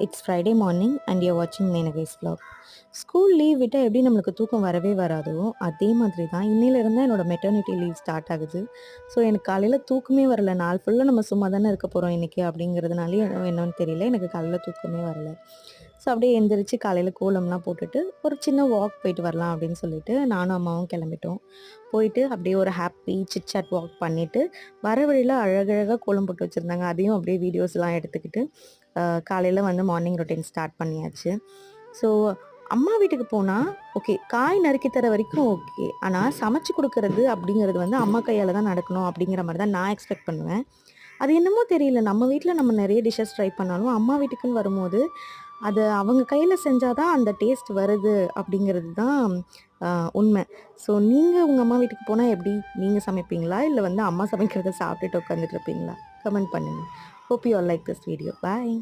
It's Friday morning and you're watching Menagai's vlog. School leave விட்டால் எப்படி நம்மளுக்கு தூக்கம் வரவே வராதோ அதே மாதிரி தான் இன்னிலேருந்து தான் என்னோடய மெட்டர்னிட்டி லீவ் ஸ்டார்ட் ஆகுது. ஸோ எனக்கு காலையில் தூக்கமே வரல. நாள் ஃபுல்லாக நம்ம சும்மா தானே இருக்க போகிறோம் இன்றைக்கி அப்படிங்கிறதுனாலே என்னன்னு தெரியல, எனக்கு காலையில் தூக்கமே வரல. ஸோ அப்படியே எந்திரிச்சு காலையில் கோலம்லாம் போட்டுட்டு ஒரு சின்ன வாக் போயிட்டு வரலாம் அப்படின்னு சொல்லிட்டு நானும் அம்மாவும் கிளம்பிட்டோம். போயிட்டு அப்படியே ஒரு ஹாப்பி சிட்சாட் வாக் பண்ணிவிட்டு வர வழியில் அழகழகாக கோலம் போட்டு வச்சுருந்தாங்க. அதையும் அப்படியே வீடியோஸ்லாம் எடுத்துக்கிட்டு காலையில் வந்து மார்னிங் ரொட்டீன் ஸ்டார்ட் பண்ணியாச்சு. ஸோ அம்மா வீட்டுக்கு போனால் ஓகே, காய் நறுக்கி தர வரைக்கும் ஓகே. ஆனால் சமைச்சு கொடுக்கறது அப்படிங்கிறது வந்து அம்மா கையால் தான் நடக்கணும் அப்படிங்கிற மாதிரி தான் நான் எக்ஸ்பெக்ட் பண்ணுவேன். அது என்னமோ தெரியல, நம்ம வீட்டில் நம்ம நிறைய டிஷ்ஷஸ் ட்ரை பண்ணாலும் அம்மா வீட்டுக்குன்னு வரும்போது அது அவங்க கையில் செஞ்சால் தான் அந்த டேஸ்ட் வருது அப்படிங்கிறது தான் உண்மை. ஸோ நீங்கள் உங்கள் அம்மா வீட்டுக்கு போனால் எப்படி, நீங்கள் சமைப்பீங்களா இல்லை வந்து அம்மா சமைக்கிறத சாப்பிட்டுட்டு உட்காந்துட்டு இருப்பீங்களா? கமெண்ட் பண்ணுங்கள். Hope you all like this video. Bye.